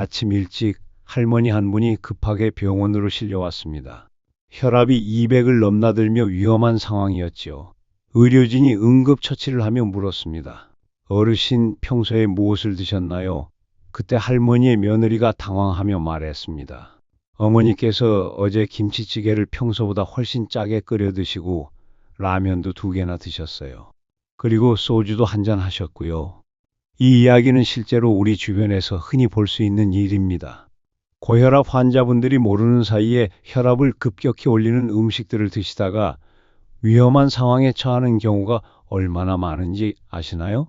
아침 일찍 할머니 한 분이 급하게 병원으로 실려왔습니다. 혈압이 200을 넘나들며 위험한 상황이었지요. 의료진이 응급처치를 하며 물었습니다. 어르신 평소에 무엇을 드셨나요? 그때 할머니의 며느리가 당황하며 말했습니다. 어머니께서 어제 김치찌개를 평소보다 훨씬 짜게 끓여 드시고 라면도 2개나 드셨어요. 그리고 소주도 한 잔 하셨고요. 이 이야기는 실제로 우리 주변에서 흔히 볼 수 있는 일입니다. 고혈압 환자분들이 모르는 사이에 혈압을 급격히 올리는 음식들을 드시다가 위험한 상황에 처하는 경우가 얼마나 많은지 아시나요?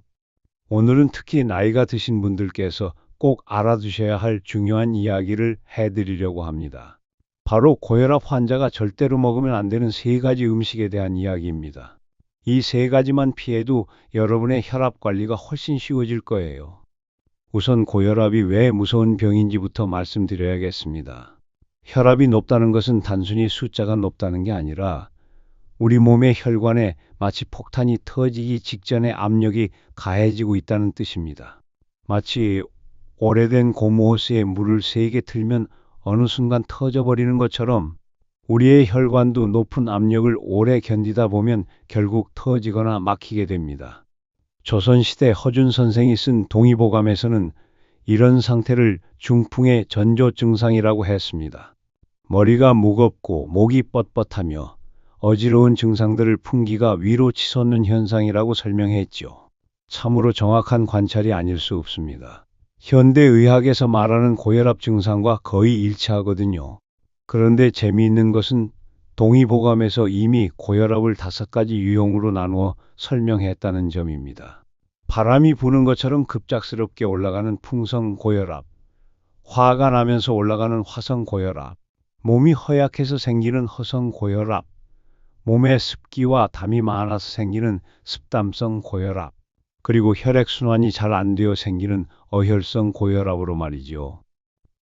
오늘은 특히 나이가 드신 분들께서 꼭 알아두셔야 할 중요한 이야기를 해드리려고 합니다. 바로 고혈압 환자가 절대로 먹으면 안 되는 3가지 음식에 대한 이야기입니다. 이 3가지만 피해도 여러분의 혈압 관리가 훨씬 쉬워질 거예요. 우선 고혈압이 왜 무서운 병인지부터 말씀드려야겠습니다. 혈압이 높다는 것은 단순히 숫자가 높다는 게 아니라 우리 몸의 혈관에 마치 폭탄이 터지기 직전에 압력이 가해지고 있다는 뜻입니다. 마치 오래된 고무호스에 물을 세게 틀면 어느 순간 터져버리는 것처럼 우리의 혈관도 높은 압력을 오래 견디다 보면 결국 터지거나 막히게 됩니다. 조선시대 허준 선생이 쓴 동의보감에서는 이런 상태를 중풍의 전조 증상이라고 했습니다. 머리가 무겁고 목이 뻣뻣하며 어지러운 증상들을 풍기가 위로 치솟는 현상이라고 설명했지요. 참으로 정확한 관찰이 아닐 수 없습니다. 현대의학에서 말하는 고혈압 증상과 거의 일치하거든요. 그런데 재미있는 것은 동의보감에서 이미 고혈압을 5가지 유형으로 나누어 설명했다는 점입니다. 바람이 부는 것처럼 급작스럽게 올라가는 풍성 고혈압, 화가 나면서 올라가는 화성 고혈압, 몸이 허약해서 생기는 허성 고혈압, 몸에 습기와 담이 많아서 생기는 습담성 고혈압, 그리고 혈액순환이 잘 안 되어 생기는 어혈성 고혈압으로 말이죠.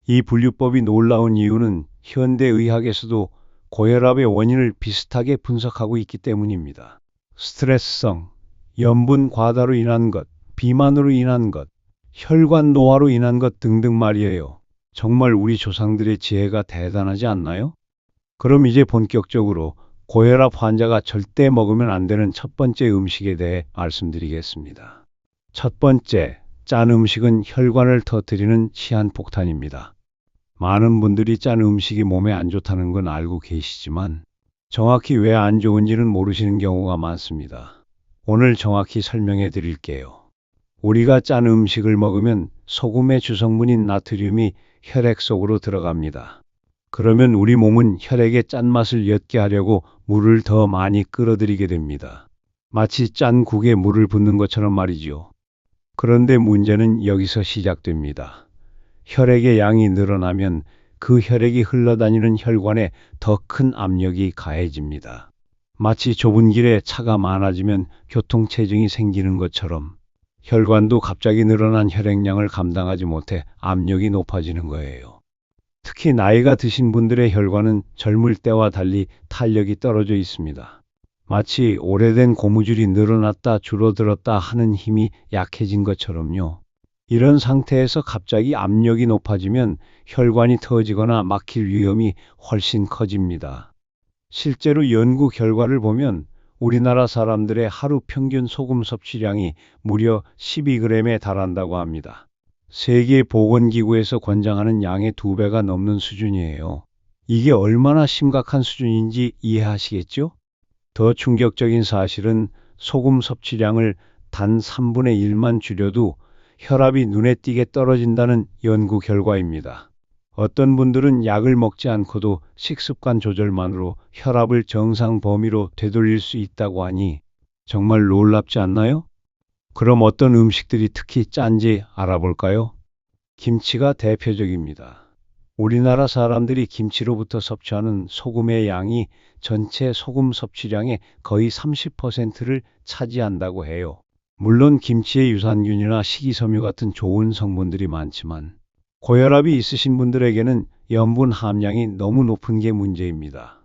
이 분류법이 놀라운 이유는 현대의학에서도 고혈압의 원인을 비슷하게 분석하고 있기 때문입니다. 스트레스성, 염분 과다로 인한 것, 비만으로 인한 것, 혈관 노화로 인한 것 등등 말이에요. 정말 우리 조상들의 지혜가 대단하지 않나요? 그럼 이제 본격적으로 고혈압 환자가 절대 먹으면 안 되는 첫 번째 음식에 대해 말씀드리겠습니다. 첫 번째, 짠 음식은 혈관을 터뜨리는 시한폭탄입니다. 많은 분들이 짠 음식이 몸에 안 좋다는 건 알고 계시지만 정확히 왜 안 좋은지는 모르시는 경우가 많습니다. 오늘 정확히 설명해 드릴게요. 우리가 짠 음식을 먹으면 소금의 주성분인 나트륨이 혈액 속으로 들어갑니다. 그러면 우리 몸은 혈액의 짠맛을 옅게 하려고 물을 더 많이 끌어들이게 됩니다. 마치 짠 국에 물을 붓는 것처럼 말이죠. 그런데 문제는 여기서 시작됩니다. 혈액의 양이 늘어나면 그 혈액이 흘러다니는 혈관에 더 큰 압력이 가해집니다. 마치 좁은 길에 차가 많아지면 교통체증이 생기는 것처럼 혈관도 갑자기 늘어난 혈액량을 감당하지 못해 압력이 높아지는 거예요. 특히 나이가 드신 분들의 혈관은 젊을 때와 달리 탄력이 떨어져 있습니다. 마치 오래된 고무줄이 늘어났다 줄어들었다 하는 힘이 약해진 것처럼요. 이런 상태에서 갑자기 압력이 높아지면 혈관이 터지거나 막힐 위험이 훨씬 커집니다. 실제로 연구 결과를 보면 우리나라 사람들의 하루 평균 소금 섭취량이 무려 12g에 달한다고 합니다. 세계보건기구에서 권장하는 양의 2배가 넘는 수준이에요. 이게 얼마나 심각한 수준인지 이해하시겠죠? 더 충격적인 사실은 소금 섭취량을 단 3분의 1만 줄여도 혈압이 눈에 띄게 떨어진다는 연구 결과입니다. 어떤 분들은 약을 먹지 않고도 식습관 조절만으로 혈압을 정상 범위로 되돌릴 수 있다고 하니 정말 놀랍지 않나요? 그럼 어떤 음식들이 특히 짠지 알아볼까요? 김치가 대표적입니다. 우리나라 사람들이 김치로부터 섭취하는 소금의 양이 전체 소금 섭취량의 거의 30%를 차지한다고 해요. 물론 김치에 유산균이나 식이섬유 같은 좋은 성분들이 많지만 고혈압이 있으신 분들에게는 염분 함량이 너무 높은 게 문제입니다.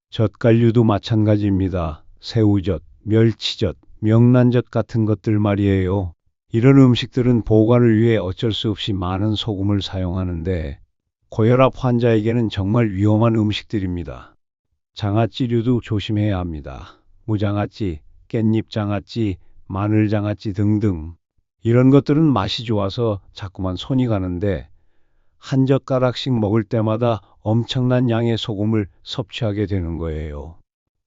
젓갈류도 마찬가지입니다. 새우젓, 멸치젓, 명란젓 같은 것들 말이에요. 이런 음식들은 보관을 위해 어쩔 수 없이 많은 소금을 사용하는데 고혈압 환자에게는 정말 위험한 음식들입니다. 장아찌류도 조심해야 합니다. 무장아찌, 깻잎장아찌, 마늘장아찌 등등. 이런 것들은 맛이 좋아서 자꾸만 손이 가는데 한 젓가락씩 먹을 때마다 엄청난 양의 소금을 섭취하게 되는 거예요.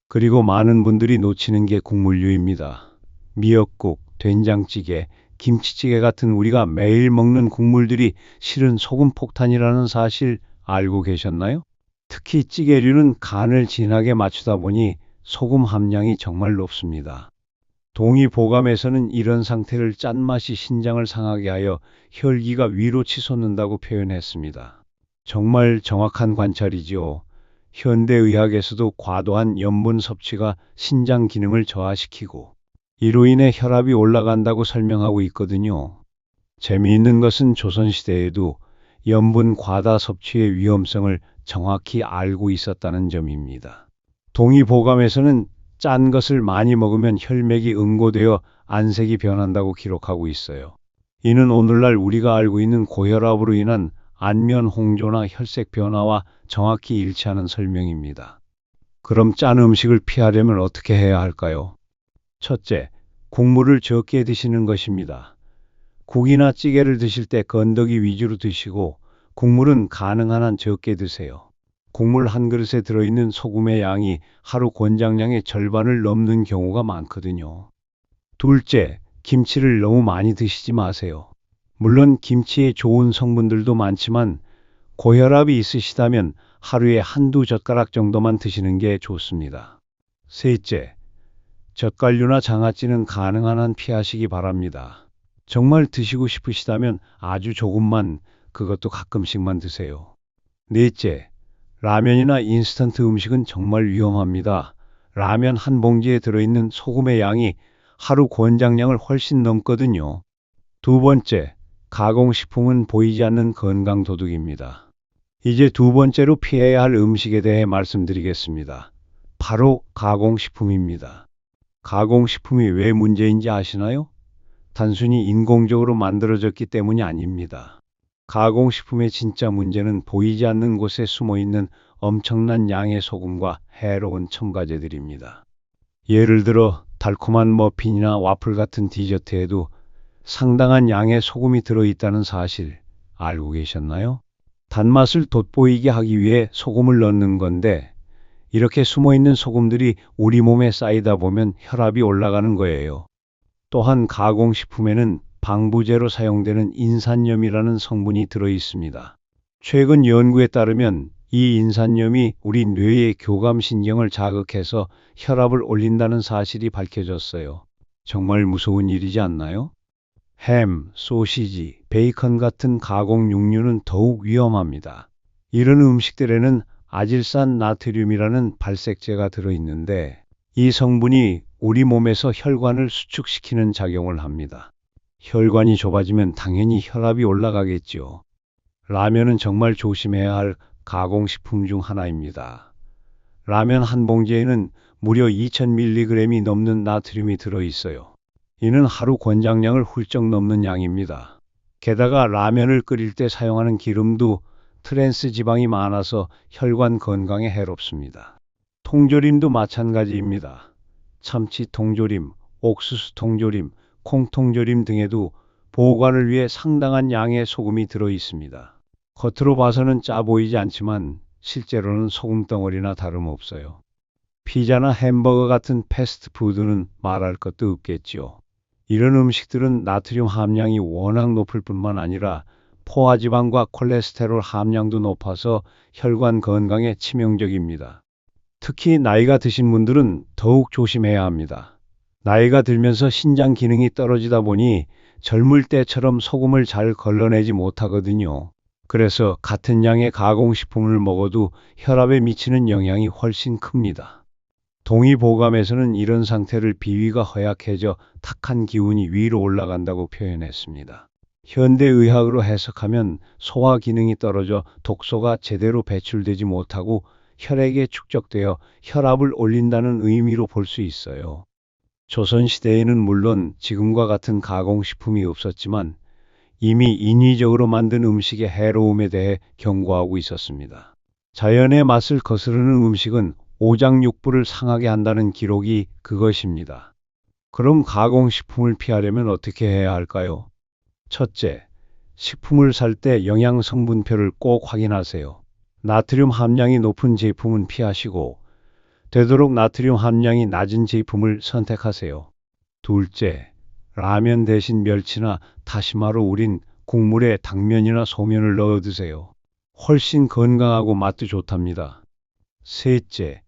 그리고 많은 분들이 놓치는 게 국물류입니다. 미역국, 된장찌개, 김치찌개 같은 우리가 매일 먹는 국물들이 실은 소금 폭탄이라는 사실 알고 계셨나요? 특히 찌개류는 간을 진하게 맞추다 보니 소금 함량이 정말 높습니다. 동의보감에서는 이런 상태를 짠맛이 신장을 상하게 하여 혈기가 위로 치솟는다고 표현했습니다. 정말 정확한 관찰이지요. 현대의학에서도 과도한 염분 섭취가 신장 기능을 저하시키고 이로 인해 혈압이 올라간다고 설명하고 있거든요. 재미있는 것은 조선시대에도 염분 과다 섭취의 위험성을 정확히 알고 있었다는 점입니다. 동의보감에서는 짠 것을 많이 먹으면 혈맥이 응고되어 안색이 변한다고 기록하고 있어요. 이는 오늘날 우리가 알고 있는 고혈압으로 인한 안면 홍조나 혈색 변화와 정확히 일치하는 설명입니다. 그럼 짠 음식을 피하려면 어떻게 해야 할까요? 첫째, 국물을 적게 드시는 것입니다. 국이나 찌개를 드실 때 건더기 위주로 드시고 국물은 가능한 한 적게 드세요. 국물 한 그릇에 들어있는 소금의 양이 하루 권장량의 절반을 넘는 경우가 많거든요. 둘째, 김치를 너무 많이 드시지 마세요. 물론 김치에 좋은 성분들도 많지만 고혈압이 있으시다면 하루에 한두 젓가락 정도만 드시는 게 좋습니다. 셋째, 젓갈류나 장아찌는 가능한 한 피하시기 바랍니다. 정말 드시고 싶으시다면 아주 조금만, 그것도 가끔씩만 드세요. 넷째, 라면이나 인스턴트 음식은 정말 위험합니다. 라면 한 봉지에 들어있는 소금의 양이 하루 권장량을 훨씬 넘거든요. 두 번째, 가공식품은 보이지 않는 건강 도둑입니다. 이제 두 번째로 피해야 할 음식에 대해 말씀드리겠습니다. 바로 가공식품입니다. 가공식품이 왜 문제인지 아시나요? 단순히 인공적으로 만들어졌기 때문이 아닙니다. 가공식품의 진짜 문제는 보이지 않는 곳에 숨어 있는 엄청난 양의 소금과 해로운 첨가제들입니다. 예를 들어 달콤한 머핀이나 와플 같은 디저트에도 상당한 양의 소금이 들어있다는 사실 알고 계셨나요? 단맛을 돋보이게 하기 위해 소금을 넣는 건데 이렇게 숨어있는 소금들이 우리 몸에 쌓이다 보면 혈압이 올라가는 거예요. 또한 가공식품에는 방부제로 사용되는 인산염이라는 성분이 들어 있습니다. 최근 연구에 따르면 이 인산염이 우리 뇌의 교감신경을 자극해서 혈압을 올린다는 사실이 밝혀졌어요. 정말 무서운 일이지 않나요? 햄, 소시지, 베이컨 같은 가공 육류는 더욱 위험합니다. 이런 음식들에는 아질산 나트륨이라는 발색제가 들어있는데 이 성분이 우리 몸에서 혈관을 수축시키는 작용을 합니다. 혈관이 좁아지면 당연히 혈압이 올라가겠지요. 라면은 정말 조심해야 할 가공식품 중 하나입니다. 라면 한 봉지에는 무려 2000mg이 넘는 나트륨이 들어있어요. 이는 하루 권장량을 훌쩍 넘는 양입니다. 게다가 라면을 끓일 때 사용하는 기름도 트랜스 지방이 많아서 혈관 건강에 해롭습니다. 통조림도 마찬가지입니다. 참치 통조림, 옥수수 통조림, 콩통조림 등에도 보관을 위해 상당한 양의 소금이 들어 있습니다. 겉으로 봐서는 짜 보이지 않지만 실제로는 소금덩어리나 다름없어요. 피자나 햄버거 같은 패스트푸드는 말할 것도 없겠지요. 이런 음식들은 나트륨 함량이 워낙 높을 뿐만 아니라 포화지방과 콜레스테롤 함량도 높아서 혈관 건강에 치명적입니다. 특히 나이가 드신 분들은 더욱 조심해야 합니다. 나이가 들면서 신장 기능이 떨어지다 보니 젊을 때처럼 소금을 잘 걸러내지 못하거든요. 그래서 같은 양의 가공식품을 먹어도 혈압에 미치는 영향이 훨씬 큽니다. 동의보감에서는 이런 상태를 비위가 허약해져 탁한 기운이 위로 올라간다고 표현했습니다. 현대의학으로 해석하면 소화 기능이 떨어져 독소가 제대로 배출되지 못하고 혈액에 축적되어 혈압을 올린다는 의미로 볼 수 있어요. 조선시대에는 물론 지금과 같은 가공식품이 없었지만 이미 인위적으로 만든 음식의 해로움에 대해 경고하고 있었습니다. 자연의 맛을 거스르는 음식은 오장육부를 상하게 한다는 기록이 그것입니다. 그럼 가공식품을 피하려면 어떻게 해야 할까요? 첫째, 식품을 살 때 영양 성분표를 꼭 확인하세요. 나트륨 함량이 높은 제품은 피하시고 되도록 나트륨 함량이 낮은 제품을 선택하세요. 둘째, 라면 대신 멸치나 다시마로 우린 국물에 당면이나 소면을 넣어 드세요. 훨씬 건강하고 맛도 좋답니다. 셋째,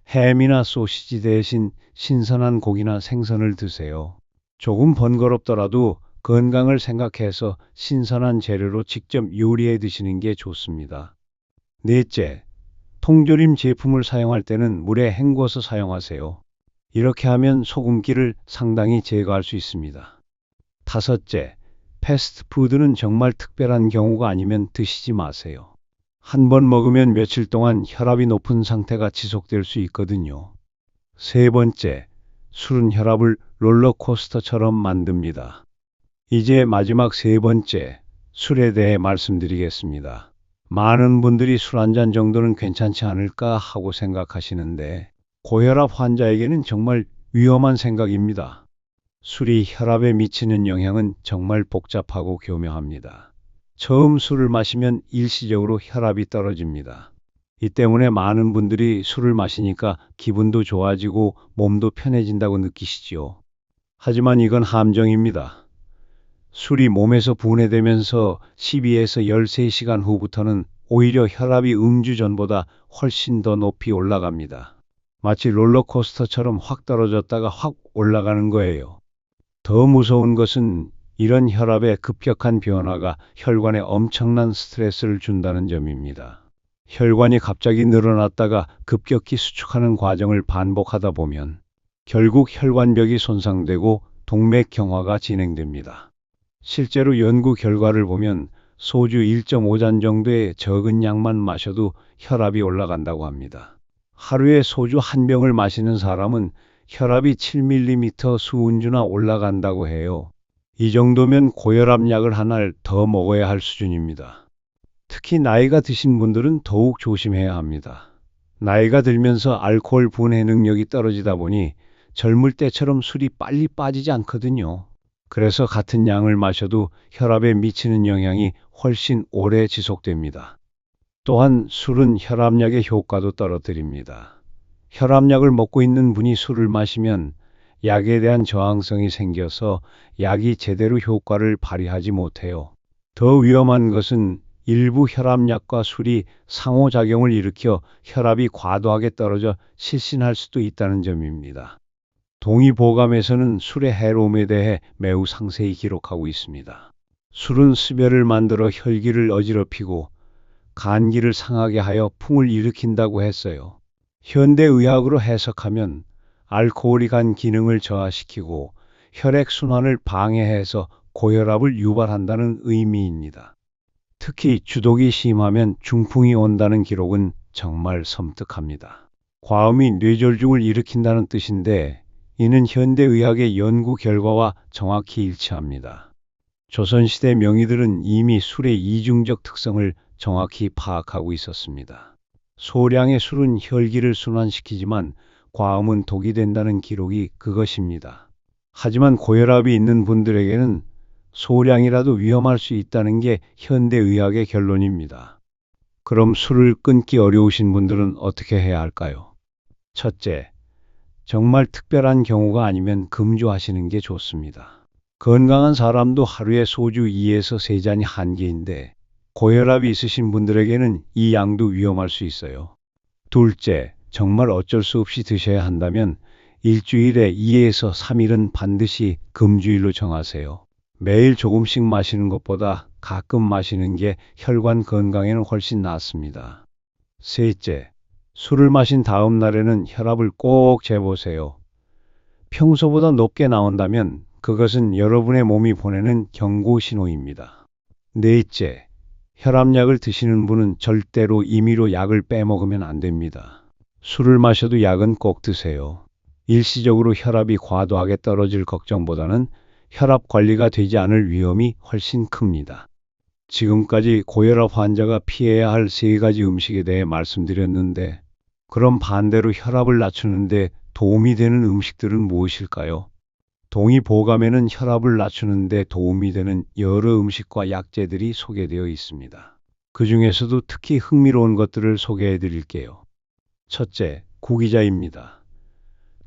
햄이나 소시지 대신 신선한 고기나 생선을 드세요. 조금 번거롭더라도 건강을 생각해서 신선한 재료로 직접 요리해 드시는 게 좋습니다. 넷째, 통조림 제품을 사용할 때는 물에 헹궈서 사용하세요. 이렇게 하면 소금기를 상당히 제거할 수 있습니다. 다섯째, 패스트푸드는 정말 특별한 경우가 아니면 드시지 마세요. 한 번 먹으면 며칠 동안 혈압이 높은 상태가 지속될 수 있거든요. 세 번째, 술은 혈압을 롤러코스터처럼 만듭니다. 이제 마지막 세 번째, 술에 대해 말씀드리겠습니다. 많은 분들이 술 한 잔 정도는 괜찮지 않을까 하고 생각하시는데 고혈압 환자에게는 정말 위험한 생각입니다. 술이 혈압에 미치는 영향은 정말 복잡하고 교묘합니다. 처음 술을 마시면 일시적으로 혈압이 떨어집니다. 이 때문에 많은 분들이 술을 마시니까 기분도 좋아지고 몸도 편해진다고 느끼시지요. 하지만 이건 함정입니다. 술이 몸에서 분해되면서 12에서 13시간 후부터는 오히려 혈압이 음주 전보다 훨씬 더 높이 올라갑니다. 마치 롤러코스터처럼 확 떨어졌다가 확 올라가는 거예요. 더 무서운 것은 이런 혈압의 급격한 변화가 혈관에 엄청난 스트레스를 준다는 점입니다. 혈관이 갑자기 늘어났다가 급격히 수축하는 과정을 반복하다 보면 결국 혈관벽이 손상되고 동맥경화가 진행됩니다. 실제로 연구 결과를 보면 소주 1.5잔 정도의 적은 양만 마셔도 혈압이 올라간다고 합니다. 하루에 소주 한 병을 마시는 사람은 혈압이 7mm 수은주나 올라간다고 해요. 이 정도면 고혈압 약을 한 알 더 먹어야 할 수준입니다. 특히 나이가 드신 분들은 더욱 조심해야 합니다. 나이가 들면서 알코올 분해 능력이 떨어지다 보니 젊을 때처럼 술이 빨리 빠지지 않거든요. 그래서 같은 양을 마셔도 혈압에 미치는 영향이 훨씬 오래 지속됩니다. 또한 술은 혈압약의 효과도 떨어뜨립니다. 혈압약을 먹고 있는 분이 술을 마시면 약에 대한 저항성이 생겨서 약이 제대로 효과를 발휘하지 못해요. 더 위험한 것은 일부 혈압약과 술이 상호작용을 일으켜 혈압이 과도하게 떨어져 실신할 수도 있다는 점입니다. 동의보감에서는 술의 해로움에 대해 매우 상세히 기록하고 있습니다. 술은 수별을 만들어 혈기를 어지럽히고 간기를 상하게 하여 풍을 일으킨다고 했어요. 현대의학으로 해석하면 알코올이 간 기능을 저하시키고 혈액순환을 방해해서 고혈압을 유발한다는 의미입니다. 특히 주독이 심하면 중풍이 온다는 기록은 정말 섬뜩합니다. 과음이 뇌졸중을 일으킨다는 뜻인데 이는 현대의학의 연구 결과와 정확히 일치합니다. 조선시대 명의들은 이미 술의 이중적 특성을 정확히 파악하고 있었습니다. 소량의 술은 혈기를 순환시키지만 과음은 독이 된다는 기록이 그것입니다. 하지만 고혈압이 있는 분들에게는 소량이라도 위험할 수 있다는 게 현대의학의 결론입니다. 그럼 술을 끊기 어려우신 분들은 어떻게 해야 할까요? 첫째, 정말 특별한 경우가 아니면 금주하시는 게 좋습니다. 건강한 사람도 하루에 소주 2에서 3잔이 한계인데 고혈압이 있으신 분들에게는 이 양도 위험할 수 있어요. 둘째, 정말 어쩔 수 없이 드셔야 한다면 일주일에 2에서 3일은 반드시 금주일로 정하세요. 매일 조금씩 마시는 것보다 가끔 마시는 게 혈관 건강에는 훨씬 낫습니다. 셋째, 술을 마신 다음 날에는 혈압을 꼭 재보세요. 평소보다 높게 나온다면 그것은 여러분의 몸이 보내는 경고 신호입니다. 넷째, 혈압약을 드시는 분은 절대로 임의로 약을 빼먹으면 안 됩니다. 술을 마셔도 약은 꼭 드세요. 일시적으로 혈압이 과도하게 떨어질 걱정보다는 혈압 관리가 되지 않을 위험이 훨씬 큽니다. 지금까지 고혈압 환자가 피해야 할 세 가지 음식에 대해 말씀드렸는데, 그럼 반대로 혈압을 낮추는데 도움이 되는 음식들은 무엇일까요? 동의보감에는 혈압을 낮추는데 도움이 되는 여러 음식과 약재들이 소개되어 있습니다. 그 중에서도 특히 흥미로운 것들을 소개해 드릴게요. 첫째, 구기자입니다.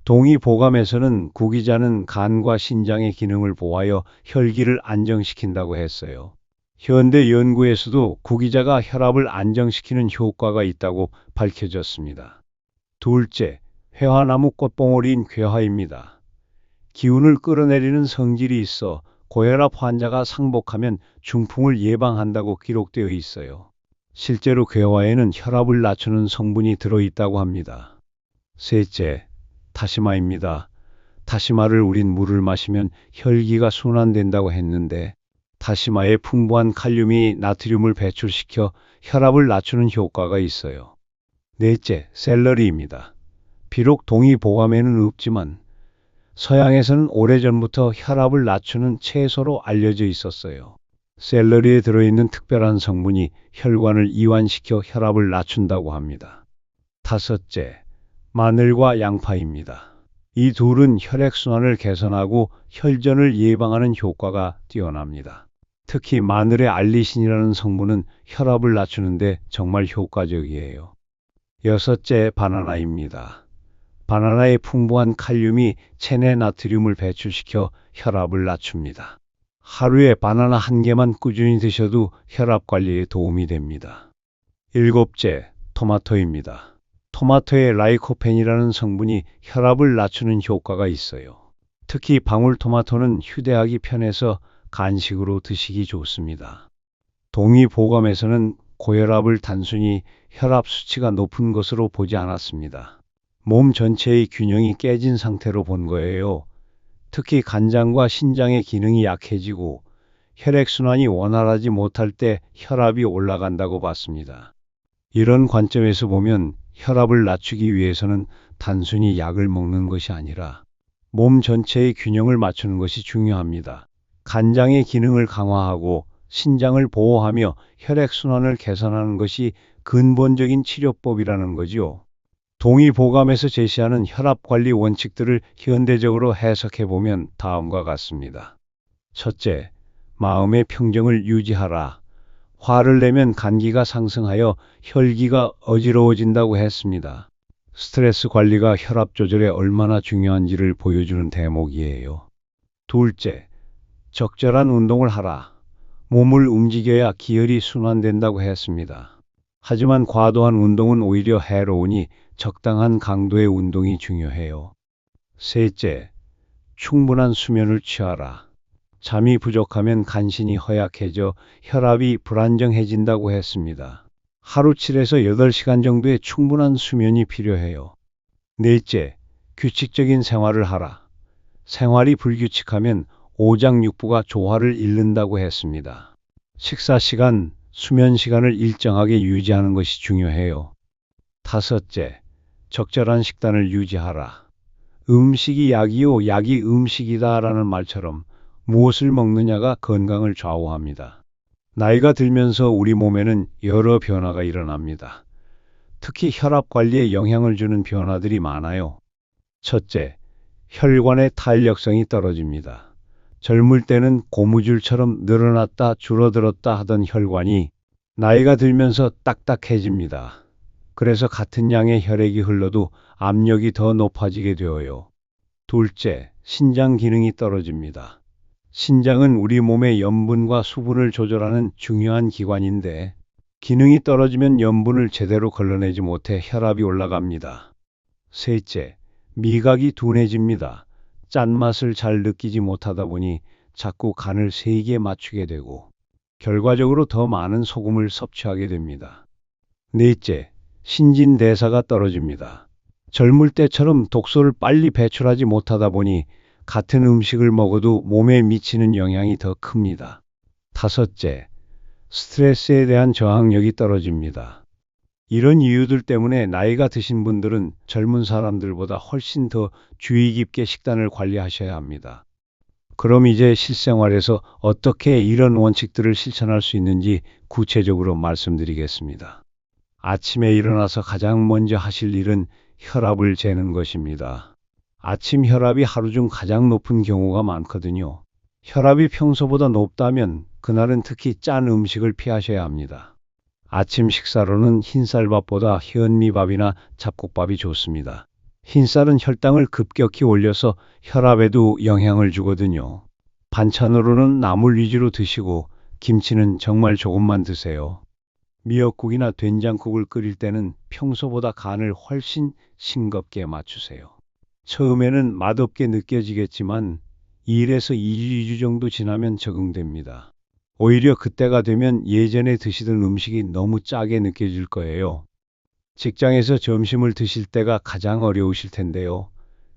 동의보감에서는 구기자는 간과 신장의 기능을 보호하여 혈기를 안정시킨다고 했어요. 현대 연구에서도 구기자가 혈압을 안정시키는 효과가 있다고 밝혀졌습니다. 둘째, 회화나무 꽃봉오리인 괴화입니다. 기운을 끌어내리는 성질이 있어 고혈압 환자가 상복하면 중풍을 예방한다고 기록되어 있어요. 실제로 괴화에는 혈압을 낮추는 성분이 들어있다고 합니다. 셋째, 다시마입니다. 다시마를 우린 물을 마시면 혈기가 순환된다고 했는데, 다시마의 풍부한 칼륨이 나트륨을 배출시켜 혈압을 낮추는 효과가 있어요. 넷째, 샐러리입니다. 비록 동의보감에는 없지만 서양에서는 오래전부터 혈압을 낮추는 채소로 알려져 있었어요. 샐러리에 들어있는 특별한 성분이 혈관을 이완시켜 혈압을 낮춘다고 합니다. 다섯째, 마늘과 양파입니다. 이 둘은 혈액순환을 개선하고 혈전을 예방하는 효과가 뛰어납니다. 특히 마늘의 알리신이라는 성분은 혈압을 낮추는데 정말 효과적이에요. 여섯째, 바나나입니다. 바나나의 풍부한 칼륨이 체내 나트륨을 배출시켜 혈압을 낮춥니다. 하루에 바나나 한 개만 꾸준히 드셔도 혈압 관리에 도움이 됩니다. 일곱째, 토마토입니다. 토마토의 라이코펜이라는 성분이 혈압을 낮추는 효과가 있어요. 특히 방울토마토는 휴대하기 편해서 간식으로 드시기 좋습니다. 동의보감에서는 고혈압을 단순히 혈압 수치가 높은 것으로 보지 않았습니다. 몸 전체의 균형이 깨진 상태로 본 거예요. 특히 간장과 신장의 기능이 약해지고 혈액순환이 원활하지 못할 때 혈압이 올라간다고 봤습니다. 이런 관점에서 보면 혈압을 낮추기 위해서는 단순히 약을 먹는 것이 아니라 몸 전체의 균형을 맞추는 것이 중요합니다. 간장의 기능을 강화하고 신장을 보호하며 혈액순환을 개선하는 것이 근본적인 치료법이라는 거지요. 동의보감에서 제시하는 혈압관리 원칙들을 현대적으로 해석해보면 다음과 같습니다. 첫째, 마음의 평정을 유지하라. 화를 내면 간기가 상승하여 혈기가 어지러워진다고 했습니다. 스트레스 관리가 혈압 조절에 얼마나 중요한지를 보여주는 대목이에요. 둘째, 적절한 운동을 하라. 몸을 움직여야 기혈이 순환된다고 했습니다. 하지만 과도한 운동은 오히려 해로우니 적당한 강도의 운동이 중요해요. 셋째, 충분한 수면을 취하라. 잠이 부족하면 간신히 허약해져 혈압이 불안정해진다고 했습니다. 하루 7에서 8시간 정도의 충분한 수면이 필요해요. 넷째, 규칙적인 생활을 하라. 생활이 불규칙하면 오장육부가 조화를 잃는다고 했습니다. 식사 시간, 수면 시간을 일정하게 유지하는 것이 중요해요. 다섯째, 적절한 식단을 유지하라. 음식이 약이요, 약이 음식이다라는 말처럼 무엇을 먹느냐가 건강을 좌우합니다. 나이가 들면서 우리 몸에는 여러 변화가 일어납니다. 특히 혈압 관리에 영향을 주는 변화들이 많아요. 첫째, 혈관의 탄력성이 떨어집니다. 젊을 때는 고무줄처럼 늘어났다 줄어들었다 하던 혈관이 나이가 들면서 딱딱해집니다. 그래서 같은 양의 혈액이 흘러도 압력이 더 높아지게 되어요. 둘째, 신장 기능이 떨어집니다. 신장은 우리 몸의 염분과 수분을 조절하는 중요한 기관인데, 기능이 떨어지면 염분을 제대로 걸러내지 못해 혈압이 올라갑니다. 셋째, 미각이 둔해집니다. 짠맛을 잘 느끼지 못하다 보니 자꾸 간을 세게 맞추게 되고 결과적으로 더 많은 소금을 섭취하게 됩니다. 넷째, 신진대사가 떨어집니다. 젊을 때처럼 독소를 빨리 배출하지 못하다 보니 같은 음식을 먹어도 몸에 미치는 영향이 더 큽니다. 다섯째, 스트레스에 대한 저항력이 떨어집니다. 이런 이유들 때문에 나이가 드신 분들은 젊은 사람들보다 훨씬 더 주의 깊게 식단을 관리하셔야 합니다. 그럼 이제 실생활에서 어떻게 이런 원칙들을 실천할 수 있는지 구체적으로 말씀드리겠습니다. 아침에 일어나서 가장 먼저 하실 일은 혈압을 재는 것입니다. 아침 혈압이 하루 중 가장 높은 경우가 많거든요. 혈압이 평소보다 높다면 그날은 특히 짠 음식을 피하셔야 합니다. 아침 식사로는 흰쌀밥보다 현미밥이나 잡곡밥이 좋습니다. 흰쌀은 혈당을 급격히 올려서 혈압에도 영향을 주거든요. 반찬으로는 나물 위주로 드시고 김치는 정말 조금만 드세요. 미역국이나 된장국을 끓일 때는 평소보다 간을 훨씬 싱겁게 맞추세요. 처음에는 맛없게 느껴지겠지만 1에서 2주 정도 지나면 적응됩니다. 오히려 그때가 되면 예전에 드시던 음식이 너무 짜게 느껴질 거예요. 직장에서 점심을 드실 때가 가장 어려우실 텐데요.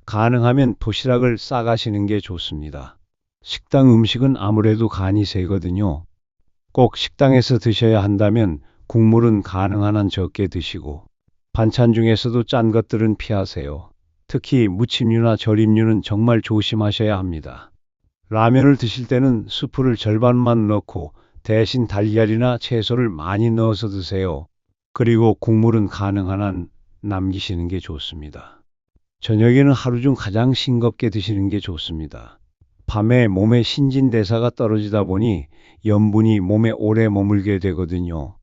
가능하면 도시락을 싸가시는 게 좋습니다. 식당 음식은 아무래도 간이 세거든요. 꼭 식당에서 드셔야 한다면 국물은 가능한 한 적게 드시고 반찬 중에서도 짠 것들은 피하세요. 특히 무침류나 절임류는 정말 조심하셔야 합니다. 라면을 드실 때는 스프를 절반만 넣고 대신 달걀이나 채소를 많이 넣어서 드세요. 그리고 국물은 가능한 한 남기시는 게 좋습니다. 저녁에는 하루 중 가장 싱겁게 드시는 게 좋습니다. 밤에 몸의 신진대사가 떨어지다 보니 염분이 몸에 오래 머물게 되거든요.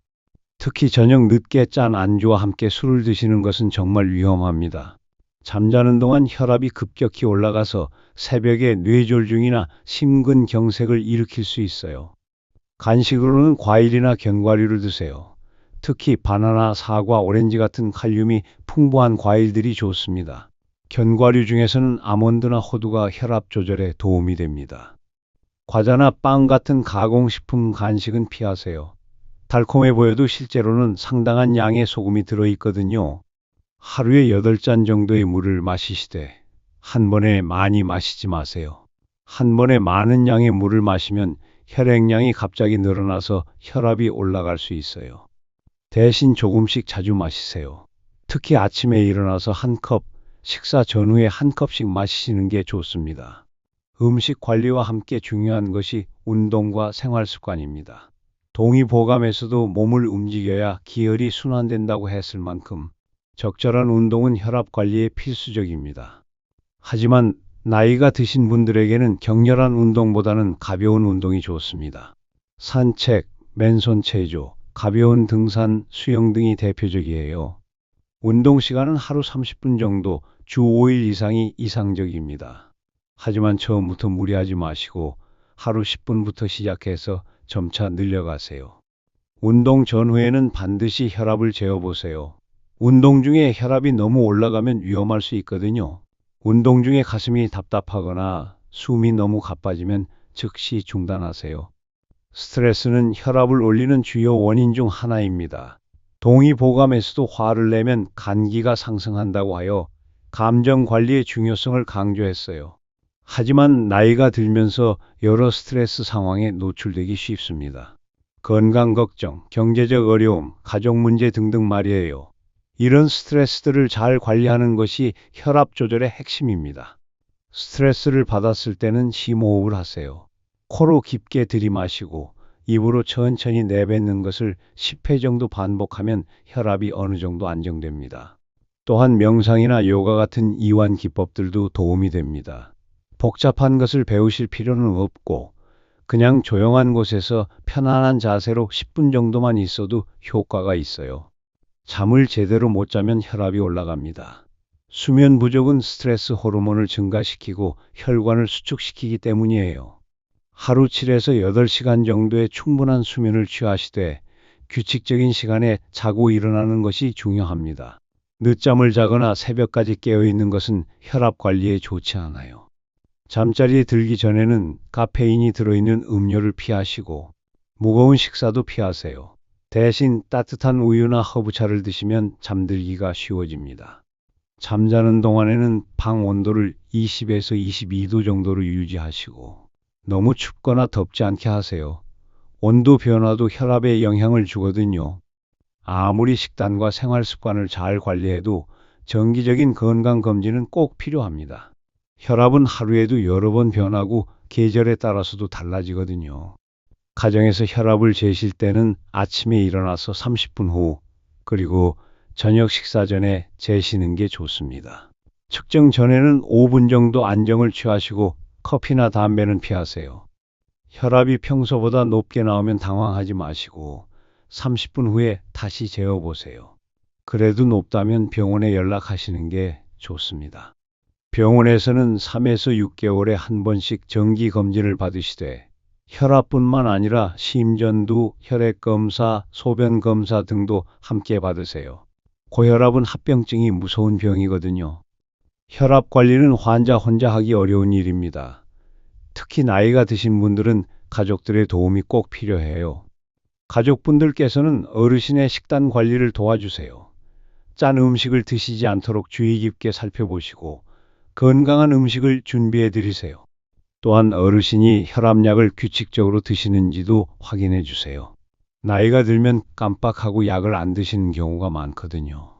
특히 저녁 늦게 짠 안주와 함께 술을 드시는 것은 정말 위험합니다. 잠자는 동안 혈압이 급격히 올라가서 새벽에 뇌졸중이나 심근경색을 일으킬 수 있어요. 간식으로는 과일이나 견과류를 드세요. 특히 바나나, 사과, 오렌지 같은 칼륨이 풍부한 과일들이 좋습니다. 견과류 중에서는 아몬드나 호두가 혈압 조절에 도움이 됩니다. 과자나 빵 같은 가공식품 간식은 피하세요. 달콤해 보여도 실제로는 상당한 양의 소금이 들어있거든요. 하루에 8잔 정도의 물을 마시시되 한 번에 많이 마시지 마세요. 한 번에 많은 양의 물을 마시면 혈액량이 갑자기 늘어나서 혈압이 올라갈 수 있어요. 대신 조금씩 자주 마시세요. 특히 아침에 일어나서 한 컵, 식사 전후에 한 컵씩 마시는 게 좋습니다. 음식 관리와 함께 중요한 것이 운동과 생활 습관입니다. 동의보감에서도 몸을 움직여야 기혈이 순환된다고 했을 만큼 적절한 운동은 혈압 관리에 필수적입니다. 하지만 나이가 드신 분들에게는 격렬한 운동보다는 가벼운 운동이 좋습니다. 산책, 맨손 체조, 가벼운 등산, 수영 등이 대표적이에요. 운동 시간은 하루 30분 정도, 주 5일 이상이 이상적입니다. 하지만 처음부터 무리하지 마시고 하루 10분부터 시작해서 점차 늘려가세요. 운동 전후에는 반드시 혈압을 재어보세요. 운동 중에 혈압이 너무 올라가면 위험할 수 있거든요. 운동 중에 가슴이 답답하거나 숨이 너무 가빠지면 즉시 중단하세요. 스트레스는 혈압을 올리는 주요 원인 중 하나입니다. 동의보감에서도 화를 내면 간기가 상승한다고 하여 감정 관리의 중요성을 강조했어요. 하지만 나이가 들면서 여러 스트레스 상황에 노출되기 쉽습니다. 건강 걱정, 경제적 어려움, 가족 문제 등등 말이에요. 이런 스트레스들을 잘 관리하는 것이 혈압 조절의 핵심입니다. 스트레스를 받았을 때는 심호흡을 하세요. 코로 깊게 들이마시고 입으로 천천히 내뱉는 것을 10회 정도 반복하면 혈압이 어느 정도 안정됩니다. 또한 명상이나 요가 같은 이완 기법들도 도움이 됩니다. 복잡한 것을 배우실 필요는 없고 그냥 조용한 곳에서 편안한 자세로 10분 정도만 있어도 효과가 있어요. 잠을 제대로 못 자면 혈압이 올라갑니다. 수면 부족은 스트레스 호르몬을 증가시키고 혈관을 수축시키기 때문이에요. 하루 7에서 8시간 정도의 충분한 수면을 취하시되 규칙적인 시간에 자고 일어나는 것이 중요합니다. 늦잠을 자거나 새벽까지 깨어있는 것은 혈압 관리에 좋지 않아요. 잠자리에 들기 전에는 카페인이 들어있는 음료를 피하시고 무거운 식사도 피하세요. 대신 따뜻한 우유나 허브차를 드시면 잠들기가 쉬워집니다. 잠자는 동안에는 방 온도를 20에서 22도 정도로 유지하시고 너무 춥거나 덥지 않게 하세요. 온도 변화도 혈압에 영향을 주거든요. 아무리 식단과 생활 습관을 잘 관리해도 정기적인 건강검진은 꼭 필요합니다. 혈압은 하루에도 여러 번 변하고 계절에 따라서도 달라지거든요. 가정에서 혈압을 재실 때는 아침에 일어나서 30분 후, 그리고 저녁 식사 전에 재시는 게 좋습니다. 측정 전에는 5분 정도 안정을 취하시고 커피나 담배는 피하세요. 혈압이 평소보다 높게 나오면 당황하지 마시고 30분 후에 다시 재어보세요. 그래도 높다면 병원에 연락하시는 게 좋습니다. 병원에서는 3에서 6개월에 한 번씩 정기 검진을 받으시되 혈압뿐만 아니라 심전도, 혈액검사, 소변검사 등도 함께 받으세요. 고혈압은 합병증이 무서운 병이거든요. 혈압 관리는 환자 혼자 하기 어려운 일입니다. 특히 나이가 드신 분들은 가족들의 도움이 꼭 필요해요. 가족분들께서는 어르신의 식단 관리를 도와주세요. 짠 음식을 드시지 않도록 주의 깊게 살펴보시고 건강한 음식을 준비해 드리세요. 또한 어르신이 혈압약을 규칙적으로 드시는지도 확인해 주세요. 나이가 들면 깜빡하고 약을 안 드시는 경우가 많거든요.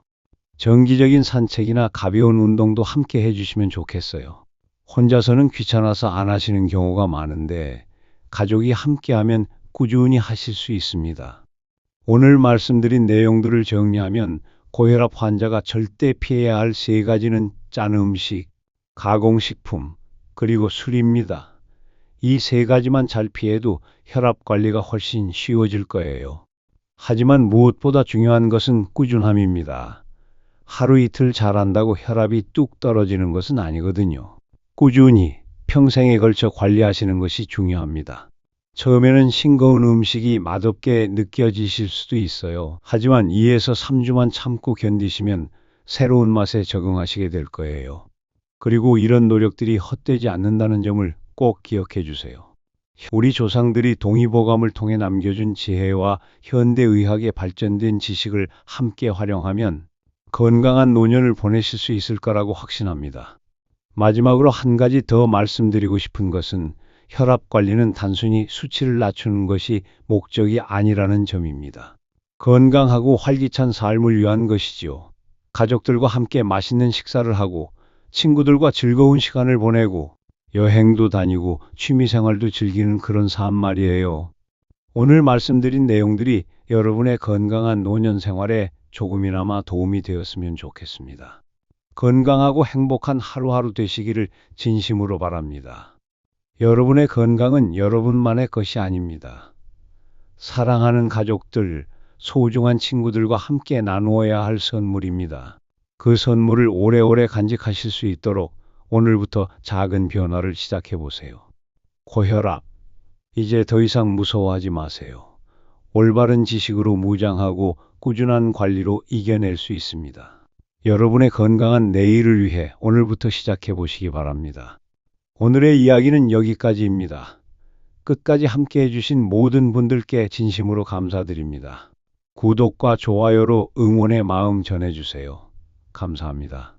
정기적인 산책이나 가벼운 운동도 함께 해주시면 좋겠어요. 혼자서는 귀찮아서 안 하시는 경우가 많은데 가족이 함께하면 꾸준히 하실 수 있습니다. 오늘 말씀드린 내용들을 정리하면 고혈압 환자가 절대 피해야 할 세 가지는 짠 음식, 가공식품, 그리고 술입니다. 이 세 가지만 잘 피해도 혈압 관리가 훨씬 쉬워질 거예요. 하지만 무엇보다 중요한 것은 꾸준함입니다. 하루 이틀 잘한다고 혈압이 뚝 떨어지는 것은 아니거든요. 꾸준히 평생에 걸쳐 관리하시는 것이 중요합니다. 처음에는 싱거운 음식이 맛없게 느껴지실 수도 있어요. 하지만 2에서 3주만 참고 견디시면 새로운 맛에 적응하시게 될 거예요. 그리고 이런 노력들이 헛되지 않는다는 점을 꼭 기억해 주세요. 우리 조상들이 동의보감을 통해 남겨준 지혜와 현대의학의 발전된 지식을 함께 활용하면 건강한 노년을 보내실 수 있을 거라고 확신합니다. 마지막으로 한 가지 더 말씀드리고 싶은 것은 혈압 관리는 단순히 수치를 낮추는 것이 목적이 아니라는 점입니다. 건강하고 활기찬 삶을 위한 것이지요. 가족들과 함께 맛있는 식사를 하고 친구들과 즐거운 시간을 보내고 여행도 다니고 취미생활도 즐기는 그런 삶 말이에요. 오늘 말씀드린 내용들이 여러분의 건강한 노년 생활에 조금이나마 도움이 되었으면 좋겠습니다. 건강하고 행복한 하루하루 되시기를 진심으로 바랍니다. 여러분의 건강은 여러분만의 것이 아닙니다. 사랑하는 가족들, 소중한 친구들과 함께 나누어야 할 선물입니다. 그 선물을 오래오래 간직하실 수 있도록 오늘부터 작은 변화를 시작해 보세요. 고혈압, 이제 더 이상 무서워하지 마세요. 올바른 지식으로 무장하고 꾸준한 관리로 이겨낼 수 있습니다. 여러분의 건강한 내일을 위해 오늘부터 시작해 보시기 바랍니다. 오늘의 이야기는 여기까지입니다. 끝까지 함께 해주신 모든 분들께 진심으로 감사드립니다. 구독과 좋아요로 응원의 마음 전해주세요. 감사합니다.